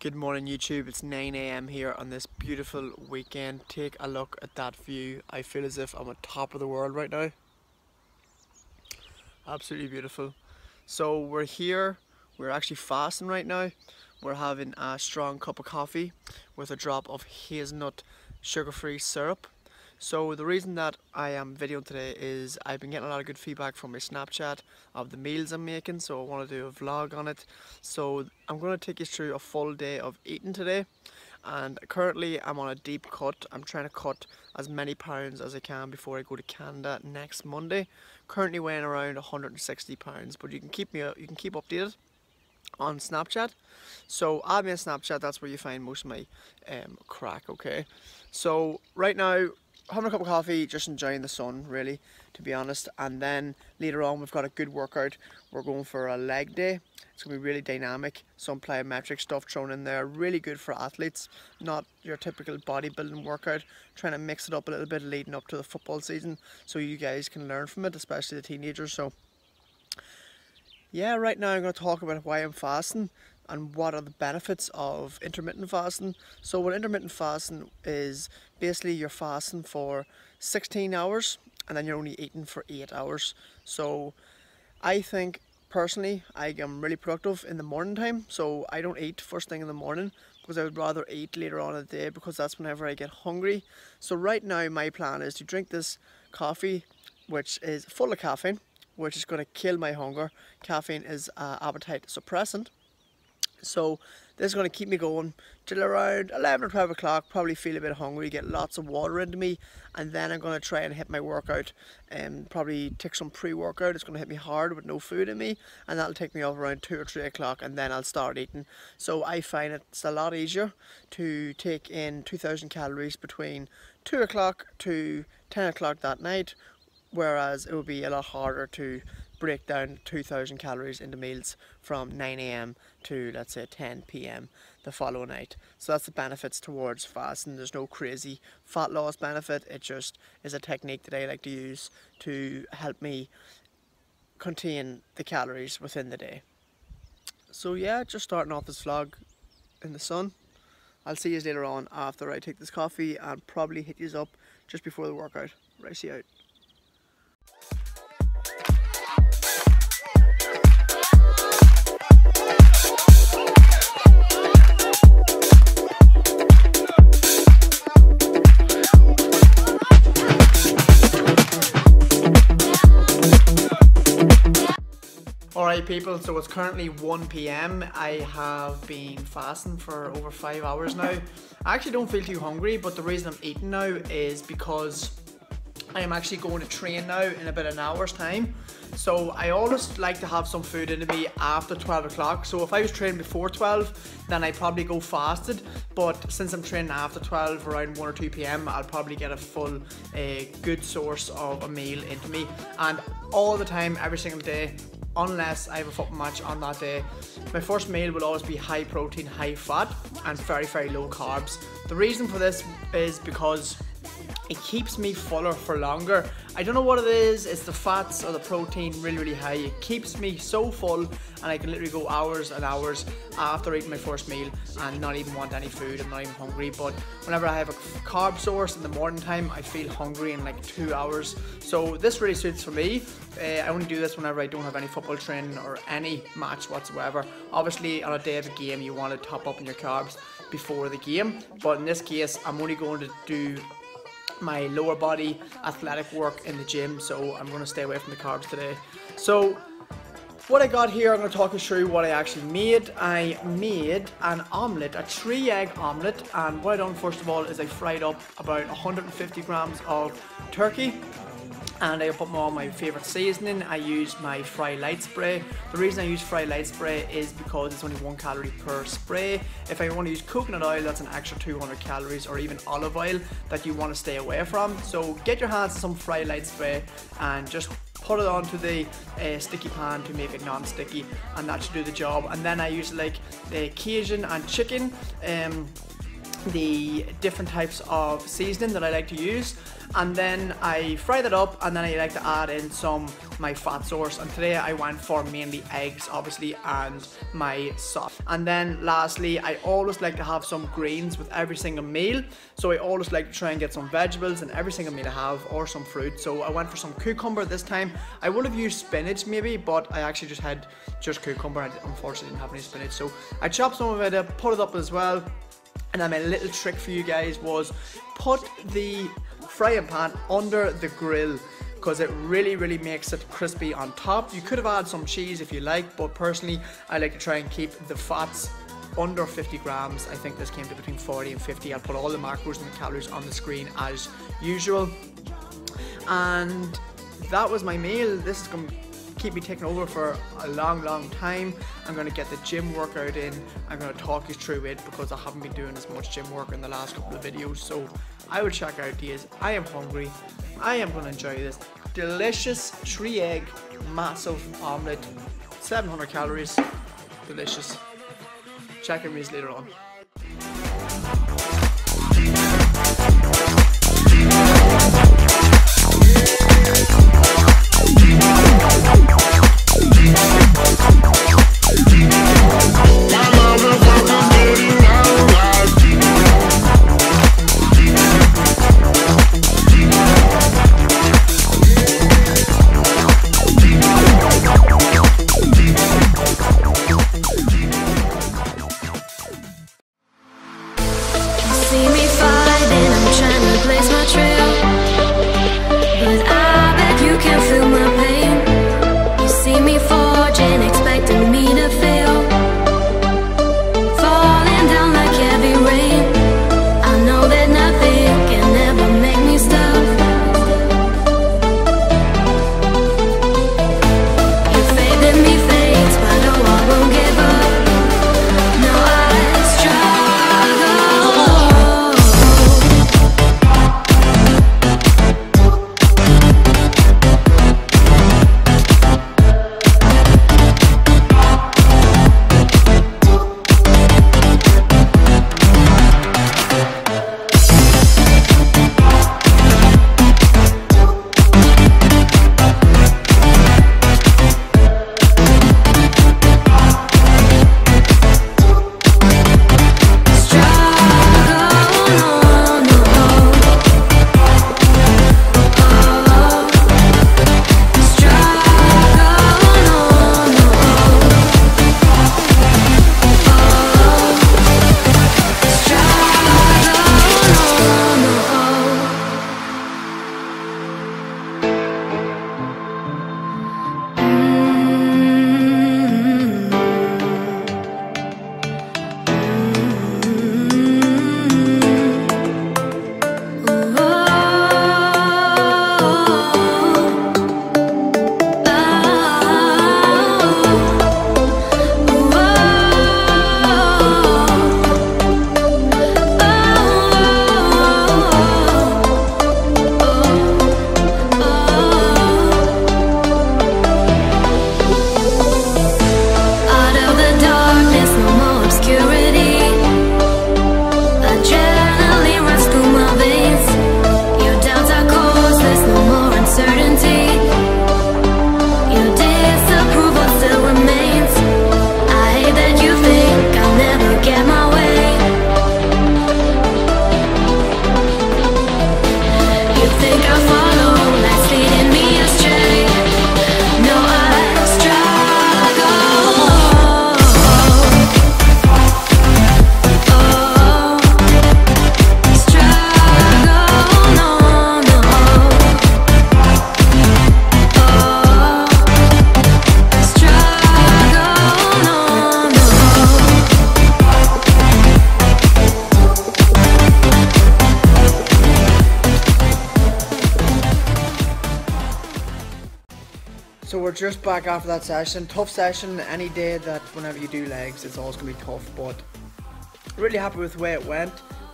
Good morning YouTube, it's 9 AM here on this beautiful weekend. Take a look at that view. I feel as if I'm on top of the world right now. Absolutely beautiful. So we're here, we're actually fasting right now. We're having a strong cup of coffee with a drop of hazelnut sugar-free syrup. So the reason that I am videoing today is I've been getting a lot of good feedback from my Snapchat of the meals I'm making, so I want to do a vlog on it. So I'm going to take you through a full day of eating today, and currently I'm on a deep cut. I'm trying to cut as many pounds as I can before I go to Canada next Monday. Currently weighing around 160 pounds, but you can keep updated on Snapchat. So add me on Snapchat, that's where you find most of my crack, okay? So right now, having a cup of coffee, just enjoying the sun really, to be honest. And then later on we've got a good workout. We're going for a leg day. It's going to be really dynamic, some plyometric stuff thrown in there, really good for athletes, not your typical bodybuilding workout. Trying to mix it up a little bit leading up to the football season so you guys can learn from it, especially the teenagers. So yeah, right now I'm going to talk about why I'm fasting and what are the benefits of intermittent fasting. So what intermittent fasting is, basically you're fasting for 16 hours and then you're only eating for 8 hours. So I think personally I am really productive in the morning time, so I don't eat first thing in the morning because I would rather eat later on in the day, because that's whenever I get hungry. So right now my plan is to drink this coffee, which is full of caffeine, which is going to kill my hunger. Caffeine is an appetite suppressant. So this is going to keep me going till around 11 or 12 o'clock, probably feel a bit hungry, get lots of water into me, and then I'm going to try and hit my workout and probably take some pre-workout. It's going to hit me hard with no food in me, and that'll take me up around 2 or 3 o'clock, and then I'll start eating. So I find it's a lot easier to take in 2,000 calories between 2 o'clock to 10 o'clock that night, whereas it would be a lot harder to break down 2,000 calories into meals from 9 AM to, let's say, 10 PM the following night. So that's the benefits towards fasting. There's no crazy fat loss benefit. It just is a technique that I like to use to help me contain the calories within the day. So yeah, just starting off this vlog in the sun. I'll see you later on after I take this coffee and probably hit you up just before the workout. Race you out. Alright people, so it's currently 1 PM. I have been fasting for over 5 hours now. I actually don't feel too hungry, but the reason I'm eating now is because I am actually going to train now in about an hour's time. So I always like to have some food into me after 12 o'clock. So if I was training before 12, then I'd probably go fasted. But since I'm training after 12, around 1 or 2 PM, I'll probably get a full, good source of a meal into me. And all the time, every single day, unless I have a football match on that day, my first meal will always be high protein, high fat, and very, very low carbs. The reason for this is because it keeps me fuller for longer. I don't know what it is, it's the fats or the protein really, really high. It keeps me so full, and I can literally go hours and hours after eating my first meal and not even want any food. I'm not even hungry. But whenever I have a carb source in the morning time, I feel hungry in like 2 hours. So this really suits for me. I only do this whenever I don't have any football training or any match whatsoever. Obviously on a day of a game you want to top up on your carbs before the game, but in this case I'm only going to do my lower body athletic work in the gym, so I'm going to stay away from the carbs today. So what I got here, I'm going to talk you through what I actually made. I made an omelette, a 3-egg omelette, and what I done first of all is I fried up about 150 grams of turkey, and I put all my favourite seasoning. I used my Fry Light spray. The reason I use Fry Light spray is because it's only 1 calorie per spray. If I want to use coconut oil, that's an extra 200 calories, or even olive oil that you want to stay away from. So get your hands on some Fry Light spray and just put it onto the sticky pan to make it non-sticky, and that should do the job. And then I use like the Cajun and chicken the different types of seasoning that I like to use, and then I fry that up, and then I like to add in my fat source, and today I went for mainly eggs obviously and my sauce. And then lastly, I always like to have some greens with every single meal, so I always like to try and get some vegetables in every single meal I have, or some fruit. So I went for some cucumber this time. I would have used spinach maybe, but I actually just had cucumber. I unfortunately didn't have any spinach, so I chopped some of it up, put it up as well. And then my little trick for you guys was put the frying pan under the grill, because it really makes it crispy on top. You could have added some cheese if you like, but personally I like to try and keep the fats under 50 grams. I think this came to between 40 and 50. I'll put all the macros and the calories on the screen as usual. And that was my meal. This is going to keep me taking over for a long time. I'm going to get the gym workout in. I'm going to talk you through it because I haven't been doing as much gym work in the last couple of videos, so I will check out these. I am hungry. I am going to enjoy this delicious 3-egg massive omelette, 700 calories, delicious. Check in with you later on. So we're just back after that session. Tough session. Any day that whenever you do legs, it's always going to be tough, but really happy with the way it went.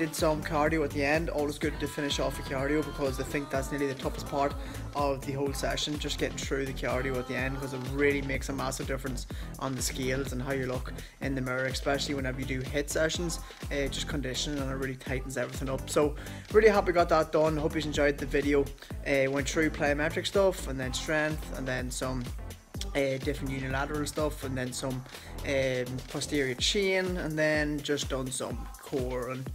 Did some cardio at the end. Always good to finish off a cardio because I think that's nearly the toughest part of the whole session, just getting through the cardio at the end, because it really makes a massive difference on the scales and how you look in the mirror, especially whenever you do HIIT sessions. Just conditioning, and it really tightens everything up. So really happy I got that done. Hope you enjoyed the video. Went through plyometric stuff, and then strength, and then some different unilateral stuff, and then some posterior chain, and then just done some core and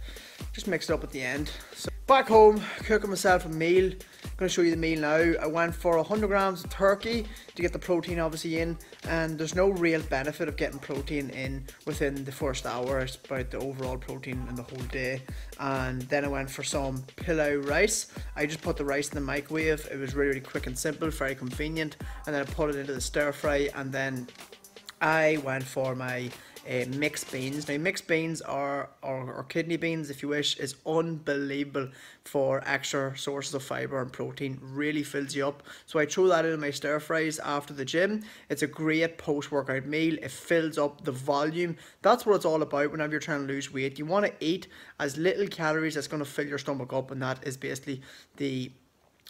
just mixed it up at the end. So back home, cooking myself a meal. I'm going to show you the meal now. I went for 100 grams of turkey to get the protein obviously in, and there's no real benefit of getting protein in within the first hour. It's about the overall protein in the whole day. And then I went for some pilau rice. I just put the rice in the microwave. It was really quick and simple, very convenient, and then I put it into the stir fry, and then I went for my mixed beans. Now mixed beans or kidney beans, if you wish, is unbelievable for extra sources of fibre and protein. Really fills you up. So I throw that into my stir fries after the gym. It's a great post-workout meal. It fills up the volume. That's what it's all about whenever you're trying to lose weight. You want to eat as little calories that's going to fill your stomach up, and that is basically the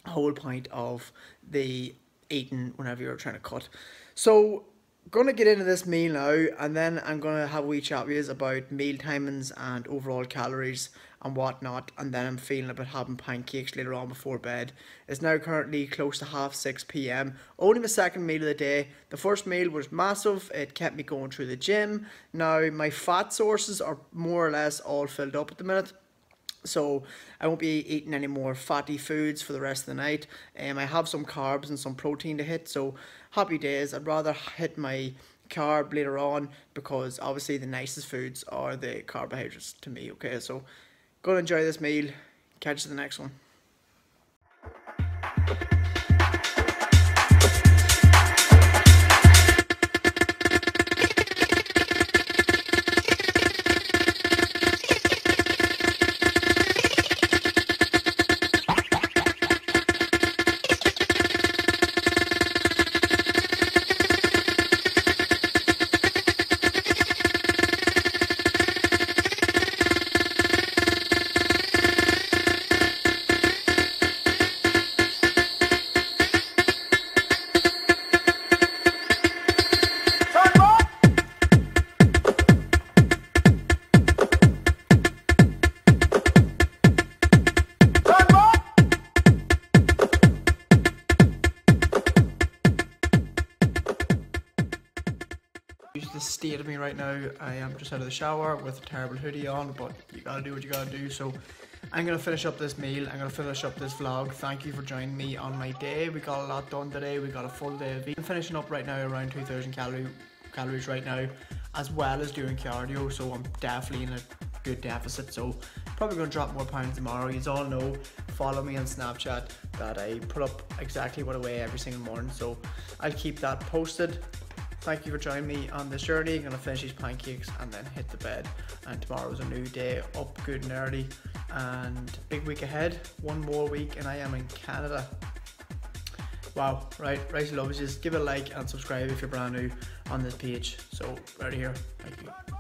whole point of the eating whenever you're trying to cut. So gonna get into this meal now, and then I'm gonna have a wee chat with you about meal timings and overall calories and whatnot, and then I'm feeling about having pancakes later on before bed. It's now currently close to 6:30 p.m. Only my second meal of the day. The first meal was massive. It kept me going through the gym. Now my fat sources are more or less all filled up at the minute, so I won't be eating any more fatty foods for the rest of the night. I have some carbs and some protein to hit, so happy days. I'd rather hit my carb later on, because obviously the nicest foods are the carbohydrates to me. Okay, so gonna enjoy this meal. Catch you in the next one. The state of me right now, I am just out of the shower with a terrible hoodie on, but you gotta do what you gotta do. So I'm gonna finish up this meal, I'm gonna finish up this vlog. Thank you for joining me on my day. We got a lot done today. We got a full day of eating. I'm finishing up right now around 2,000 calories right now, as well as doing cardio, so I'm definitely in a good deficit. So probably gonna drop more pounds tomorrow. You all know, follow me on Snapchat, that I put up exactly what I weigh every single morning, so I'll keep that posted. Thank you for joining me on this journey. I'm gonna finish these pancakes and then hit the bed, and tomorrow's a new day, up good and early, and big week ahead. One more week and I am in Canada. Wow, right, loves, just give it a like and subscribe if you're brand new on this page. So right here, thank you.